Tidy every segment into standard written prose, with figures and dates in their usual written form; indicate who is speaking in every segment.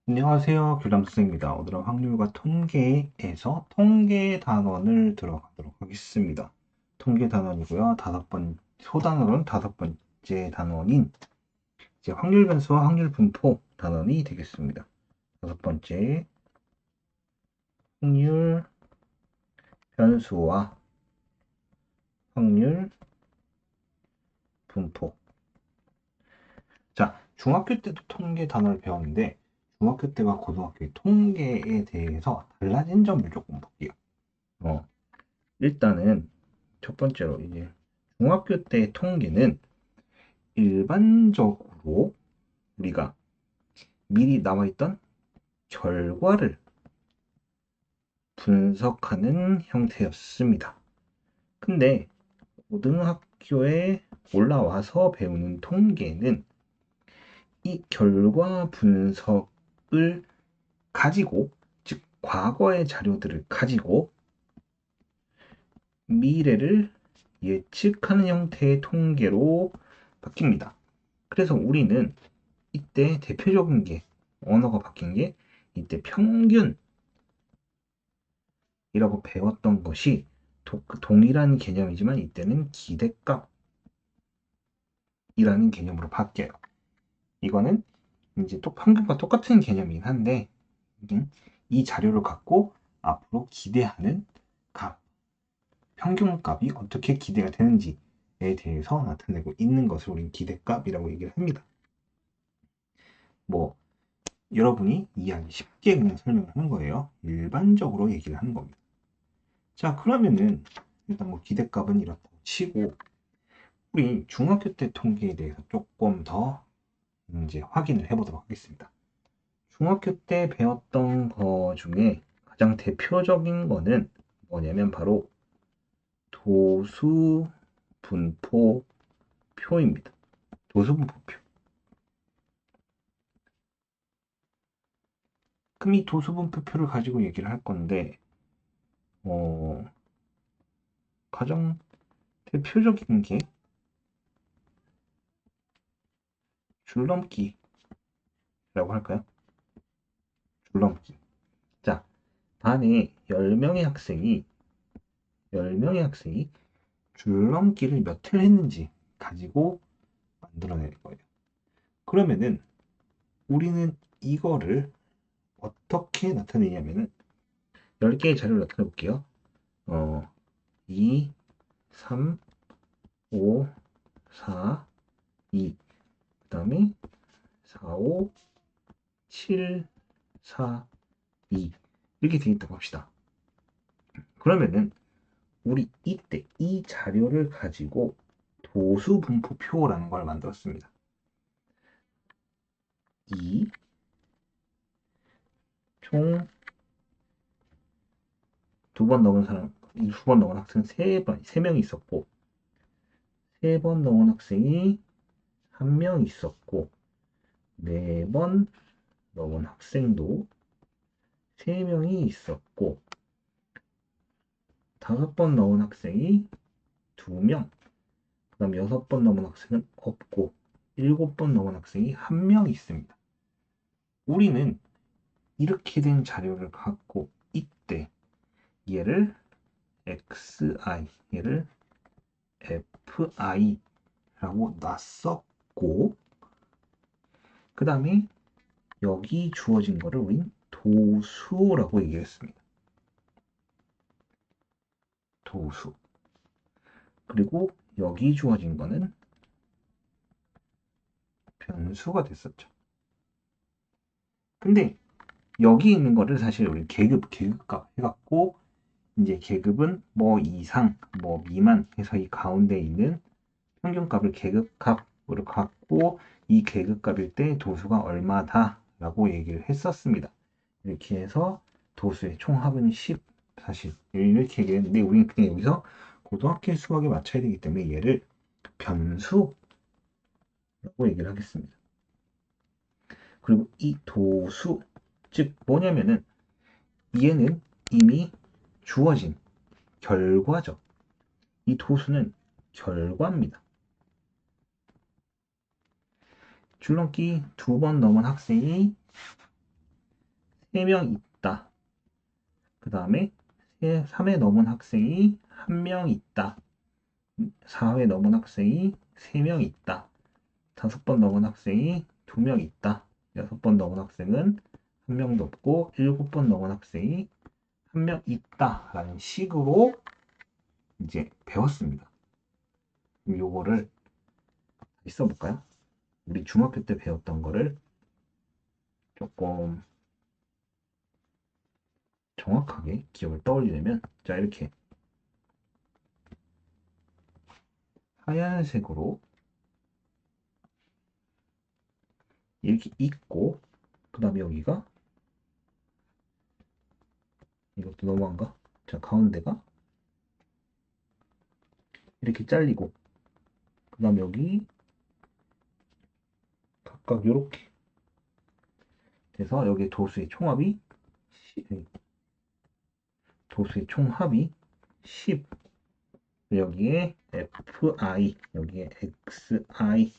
Speaker 1: 안녕하세요. 교담 선생입니다. 오늘은 확률과 통계에서 통계 단원을 들어가도록 하겠습니다. 통계 단원이고요. 소단원은 다섯 번째 단원인 이제 확률 변수와 확률 분포 단원이 되겠습니다. 다섯 번째 확률 변수와 확률 분포. 자, 중학교 때도 통계 단원을 배웠는데 중학교 때와 고등학교의 통계에 대해서 달라진 점을 조금 볼게요. 일단은 첫 번째로 이제 중학교 때 통계는 일반적으로 우리가 미리 나와있던 결과를 분석하는 형태였습니다. 근데 고등학교에 올라와서 배우는 통계는 이 결과 분석을 가지고, 즉 과거의 자료들을 가지고 미래를 예측하는 형태의 통계로 바뀝니다. 그래서 우리는 이때 대표적인 게 언어가 바뀐 게 이때 평균이라고 배웠던 것이 동일한 개념이지만 이때는 기대값이라는 개념으로 바뀌어요. 이거는 이제 또 평균과 똑같은 개념이긴 한데 이 자료를 갖고 앞으로 기대하는 값, 평균값이 어떻게 기대가 되는지에 대해서 나타내고 있는 것을 우리는 기대값이라고 얘기를 합니다. 뭐 여러분이 이해하기 쉽게 그냥 설명을 하는 거예요. 일반적으로 얘기를 하는 겁니다. 자, 그러면은 일단 뭐 기대값은 이렇다고 치고 우리 중학교 때 통계에 대해서 조금 더 이제 확인을 해보도록 하겠습니다. 중학교 때 배웠던 거 중에 가장 대표적인 거는 뭐냐면 바로 도수 분포 표입니다. 도수 분포표. 그럼 이 도수 분포표를 가지고 얘기를 할 건데 가장 대표적인 게 줄넘기라고 할까요? 줄넘기. 자, 반에 10명의 학생이 줄넘기를 몇 회를 했는지 가지고 만들어낼 거예요. 그러면은 우리는 이거를 어떻게 나타내냐면은 10개의 자료를 나타내 볼게요. 2, 3, 5, 4, 2. 그 다음에 4, 5, 7, 4, 2. 이렇게 되어 있다고 합시다. 그러면은 우리 이때 이 자료를 가지고 도수 분포표라는 걸 만들었습니다. 이 총 두 번 넘은 사람, 두 번 넘은 학생 세 명이 있었고, 세 번 넘은 학생이 한 명 있었고, 네 번 넘은 학생도 세 명이 있었고, 다섯 번 넘은 학생이 두 명, 그 다음 여섯 번 넘은 학생은 없고, 일곱 번 넘은 학생이 한 명 있습니다. 우리는 이렇게 된 자료를 갖고 이때 얘를 xi, 얘를 fi라고 놨었고, 그 다음에 여기 주어진 거를 우린 도수라고 얘기했습니다. 도수. 그리고 여기 주어진 거는 변수가 됐었죠. 근데 여기 있는 거를 사실 우리 계급값 해갖고 이제 계급은 뭐 이상, 뭐 미만 해서 이 가운데 있는 평균값을 계급값으로 갖고 이 계급값일 때 도수가 얼마다 라고 얘기를 했었습니다. 이렇게 해서 도수의 총합은 10 사실 이렇게 얘기했는데 우리는 그냥 여기서 고등학교 수학에 맞춰야 되기 때문에 얘를 변수라고 얘기를 하겠습니다. 그리고 이 도수, 즉 뭐냐면은 얘는 이미 주어진 결과죠. 이 도수는 결과입니다. 줄넘기 두 번 넘은 학생이 3명 있다. 그 다음에 3회 넘은 학생이 1명 있다. 4회 넘은 학생이 3명 있다. 5번 넘은 학생이 2명 있다. 6번 넘은 학생은 1명도 없고 7번 넘은 학생이 1명 있다. 라는 식으로 이제 배웠습니다. 그럼 요거를 써볼까요? 우리 중학교 때 배웠던 거를 조금 정확하게 기억을 떠올리려면, 자, 이렇게 하얀색으로 이렇게 있고, 그 다음에 여기가 이것도 너무한가? 자, 가운데가 이렇게 잘리고, 그 다음에 여기 각각 이렇게 돼서 여기 도수의 총합이 도수의 총합이 10, 여기에 fi, 여기에 xi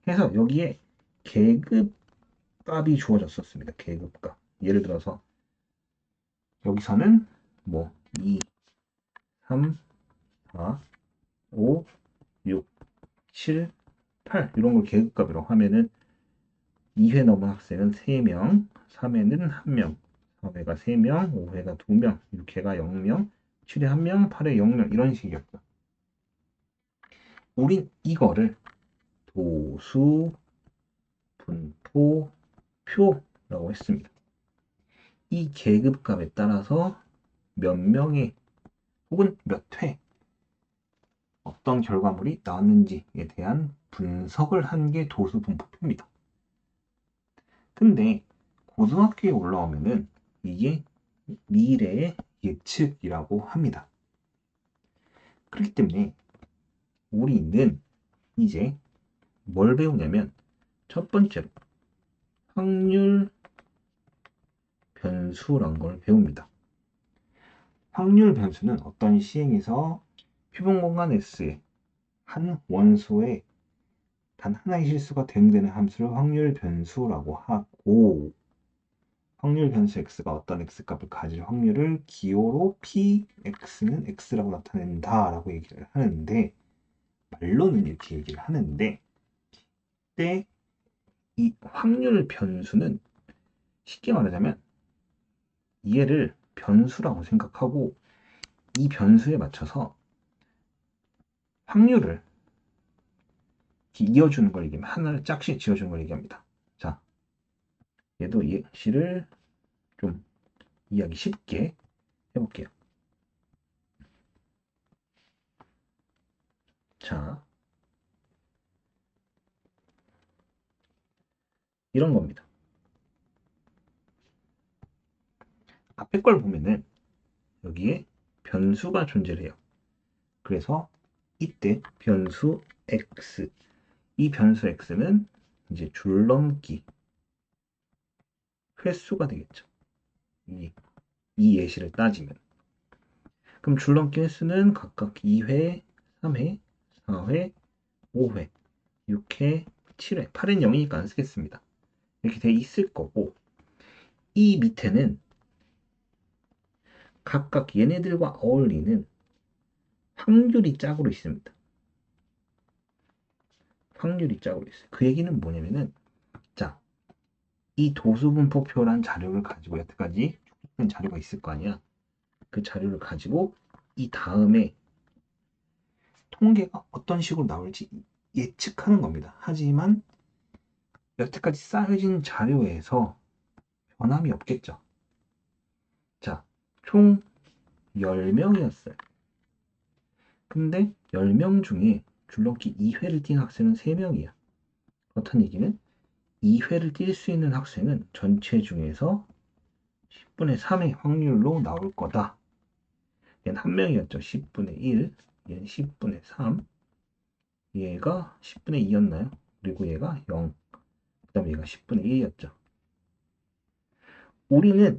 Speaker 1: 해서 여기에 계급값이 주어졌었습니다. 계급값. 예를 들어서 여기서는 뭐 2, 3, 4, 5, 6, 7, 8 이런 걸 계급값이라고 하면은 2회 넘은 학생은 3명, 3회는 1명, 4회가 3명, 5회가 2명, 6회가 0명, 7회 1명, 8회 0명 이런 식이었죠. 우린 이거를 도수, 분포, 표라고 했습니다. 이 계급값에 따라서 몇 명의 혹은 몇 회 어떤 결과물이 나왔는지에 대한 분석을 한 게 도수, 분포, 표입니다. 근데 고등학교에 올라오면은 이게 미래의 예측이라고 합니다. 그렇기 때문에 우리는 이제 뭘 배우냐면 첫 번째로 확률 변수란 걸 배웁니다. 확률 변수는 어떤 시행에서 표본 공간 S의 한 원소에 단 하나의 실수가 대응되는 함수를 확률 변수라고 하고, 확률 변수 x가 어떤 x값을 가질 확률을 기호로 px는 x라고 나타낸다 라고 얘기를 하는데, 말로는 이렇게 얘기를 하는데, 그때 이 확률 변수는 쉽게 말하자면 얘를 변수라고 생각하고 이 변수에 맞춰서 확률을 이어주는 걸 얘기하면 하나를 짝씩 지어주는 걸 얘기합니다. 자, 얘도 이 예시를 좀 이해하기 쉽게 해볼게요. 자, 이런 겁니다. 앞에 걸 보면은 여기에 변수가 존재를 해요. 그래서 이때 변수 x, 이 변수 x는 이제 줄넘기 횟수가 되겠죠. 이 예시를 따지면. 그럼 줄넘기 횟수는 각각 2회, 3회, 4회, 5회, 6회, 7회, 8은 0이니까 안 쓰겠습니다. 이렇게 돼 있을 거고, 이 밑에는 각각 얘네들과 어울리는 확률이 짝으로 있습니다. 확률이 짝으로 있어요. 그 얘기는 뭐냐면은, 자, 이 도수분포표란 자료를 가지고 여태까지 쭉 자료가 있을 거 아니야. 그 자료를 가지고 이 다음에 통계가 어떤 식으로 나올지 예측하는 겁니다. 하지만 여태까지 쌓여진 자료에서 변함이 없겠죠. 자, 총 10명이었어요. 근데 10명 중에 줄넘기 2회를 뛴 학생은 3명이야. 그렇다는 얘기는 2회를 뛸 수 있는 학생은 전체 중에서 10분의 3의 확률로 나올 거다. 얘는 한 명이었죠. 10분의 1, 얘는 10분의 3, 얘가 10분의 2였나요? 그리고 얘가 0, 그 다음에 얘가 10분의 1이었죠. 우리는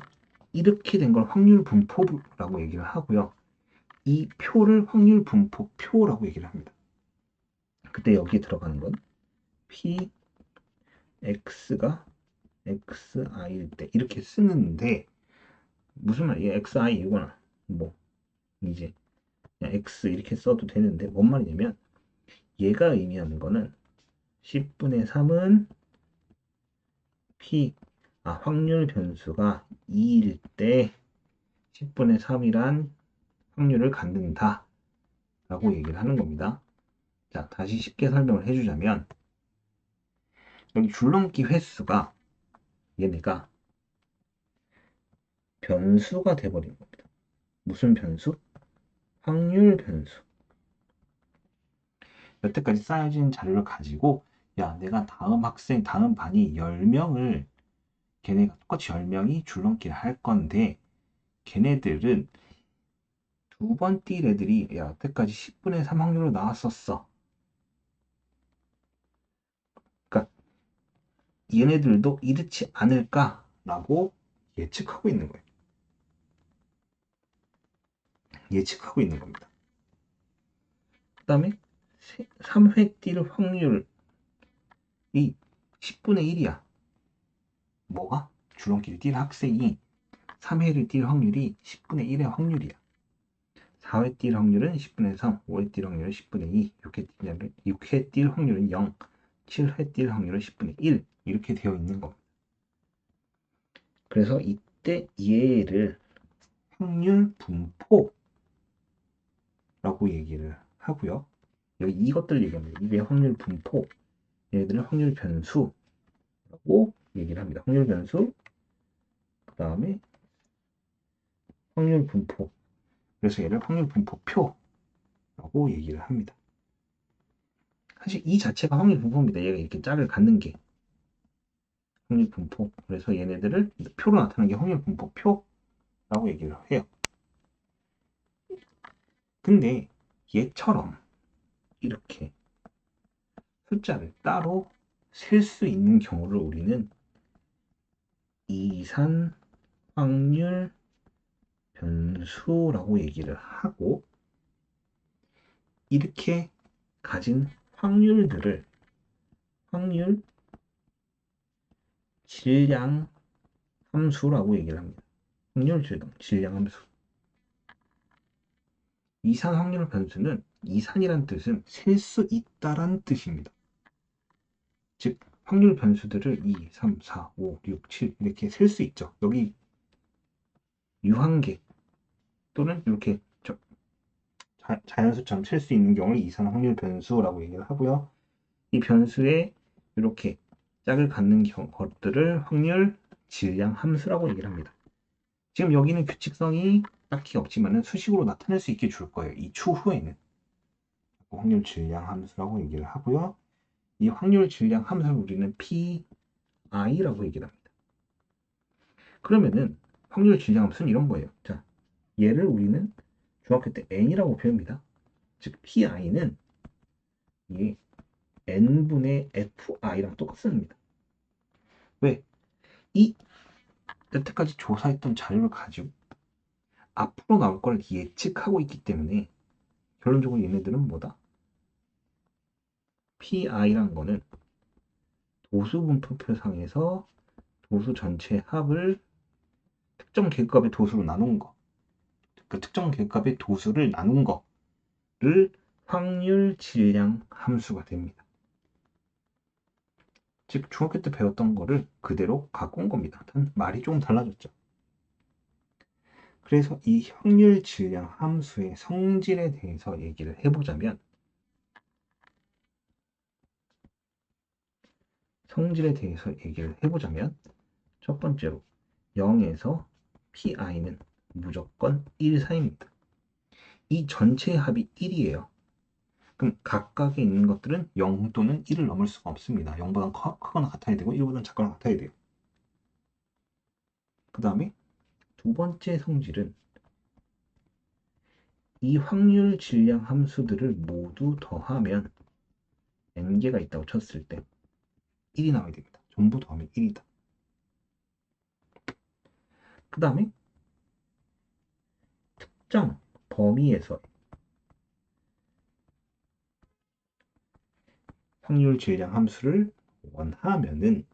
Speaker 1: 이렇게 된 걸 확률 분포라고 얘기를 하고요. 이 표를 확률 분포표라고 얘기를 합니다. 그때 여기에 들어가는 건 p, x가 xi일 때 이렇게 쓰는데 무슨 말이야? xi 이거나 뭐 이제 그냥 x 이렇게 써도 되는데 뭔 말이냐면 얘가 의미하는 거는 10분의 3은 확률 변수가 2일 때 10분의 3이란 확률을 갖는다 라고 얘기를 하는 겁니다. 자, 다시 쉽게 설명을 해주자면 여기 줄넘기 횟수가 얘네가 변수가 돼버린 겁니다. 무슨 변수? 확률 변수. 여태까지 쌓여진 자료를 가지고 야, 내가 다음 반이 10명을 걔네가 똑같이 10명이 줄넘기를 할 건데 걔네들은 두 번 뛸 애들이 야, 여태까지 10분의 3 확률로 나왔었어. 그러니까 얘네들도 이렇지 않을까라고 예측하고 있는 거예요. 예측하고 있는 겁니다. 그 다음에 3회 뛸 확률이 10분의 1이야. 뭐가? 줄넘기를 뛸 학생이 3회를 뛸 확률이 10분의 1의 확률이야. 4회 뛸 확률은 10분의 3, 5회 뛸 확률은 10분의 2, 6회 뛸 확률은 0, 7회 뛸 확률은 10분의 1 이렇게 되어 있는 겁니다. 그래서 이때 얘를 확률 분포라고 얘기를 하고요. 여기 이것들 얘기합니다. 이게 확률 분포, 얘들은 확률 변수라고 얘기를 합니다. 확률 변수, 그 다음에 확률 분포. 그래서 얘를 확률 분포표라고 얘기를 합니다. 사실 이 자체가 확률 분포입니다. 얘가 이렇게 짝을 갖는 게 확률 분포. 그래서 얘네들을 표로 나타나는 게 확률 분포표라고 얘기를 해요. 근데 얘처럼 이렇게 숫자를 따로 셀 수 있는 경우를 우리는 이산 확률 변수라고 얘기를 하고 이렇게 가진 확률들을 확률 질량 함수라고 얘기를 합니다. 확률 질량 함수. 이산 확률 변수는 이산이란 뜻은 셀 수 있다란 뜻입니다. 즉 확률 변수들을 2, 3, 4, 5, 6, 7 이렇게 셀 수 있죠. 여기 유한계 또는 이렇게 자연수처럼 셀 수 있는 경우를 이산 확률 변수라고 얘기를 하고요. 이 변수에 이렇게 짝을 갖는 것들을 확률 질량 함수라고 얘기를 합니다. 지금 여기는 규칙성이 딱히 없지만 수식으로 나타낼 수 있게 줄 거예요. 이 추후에는 확률 질량 함수라고 얘기를 하고요. 이 확률 질량 함수를 우리는 PI라고 얘기를 합니다. 그러면은 확률 질량 함수는 이런 거예요. 자, 얘를 우리는 중학교 때 N이라고 표현합니다. 즉 PI는 이 N분의 FI랑 똑같습니다. 왜? 이 여태까지 조사했던 자료를 가지고 앞으로 나올 걸 예측하고 있기 때문에 결론적으로 얘네들은 뭐다? PI란 거는 도수 분포표상에서 도수 전체 합을 특정 계급값의 도수로 나눈 거. 그 특정 계급값의 도수를 나눈 거를 확률 질량 함수가 됩니다. 즉 중학교 때 배웠던 거를 그대로 갖고 온 겁니다. 말이 조금 달라졌죠. 그래서 이 확률 질량 함수의 성질에 대해서 얘기를 해보자면 첫 번째로 0에서 PI는 무조건 1 이상입니다. 이 전체의 합이 1이에요. 그럼 각각에 있는 것들은 0 또는 1을 넘을 수가 없습니다. 0보다 크거나 같아야 되고 1보다 작거나 같아야 돼요. 그 다음에 두 번째 성질은 이 확률 질량 함수들을 모두 더하면 n개가 있다고 쳤을 때 1이 나와야 됩니다. 전부 더하면 1이다. 그 다음에 특정 범위에서 확률 질량 함수를 원하면은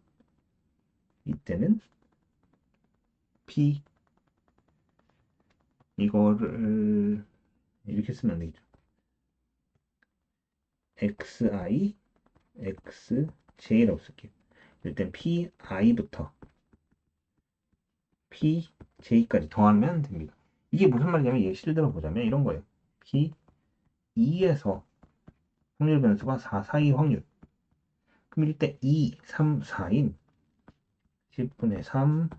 Speaker 1: 이때는 P 이거를 이렇게 쓰면 안 되겠죠. xi, xj라고 쓸게요. 일단 pi부터 pj까지 더하면 됩니다. 이게 무슨 말이냐면 예시를 들어보자면 이런 거예요. p 2에서 확률 변수가 4 사이 확률. 그럼 이때 2, 3, 4인 10분의 3,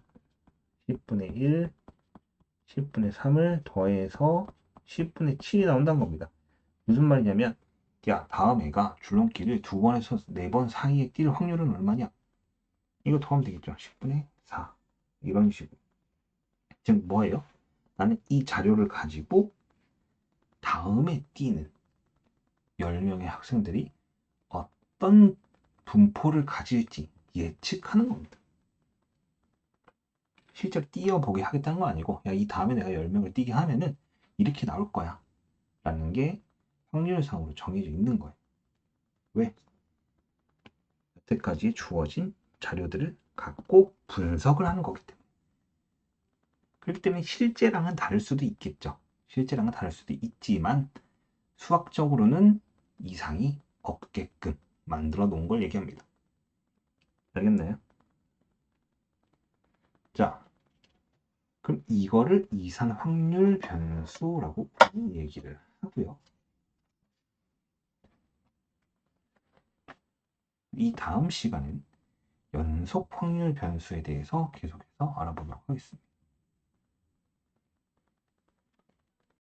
Speaker 1: 10분의 1, 10분의 3을 더해서 10분의 7이 나온다는 겁니다. 무슨 말이냐면 야, 다음 애가 줄넘기를 2번에서 4번 사이에 뛸 확률은 얼마냐? 이거 더하면 되겠죠. 10분의 4. 이런 식으로. 즉 뭐예요? 나는 이 자료를 가지고 다음에 뛰는 10명의 학생들이 어떤 분포를 가질지 예측하는 겁니다. 실제로 뛰어보게 하겠다는 건 아니고 야, 이 다음에 내가 10명을 뛰게 하면은 이렇게 나올 거야 라는 게 확률상으로 정해져 있는 거예요. 왜? 여태까지 주어진 자료들을 갖고 분석을 하는 거기 때문에. 그렇기 때문에 실제랑은 다를 수도 있겠죠. 실제랑은 다를 수도 있지만 수학적으로는 이상이 없게끔 만들어 놓은 걸 얘기합니다. 알겠나요? 자, 그럼 이거를 이산 확률 변수라고 얘기를 하고요. 이 다음 시간은 연속 확률 변수에 대해서 계속해서 알아보도록 하겠습니다.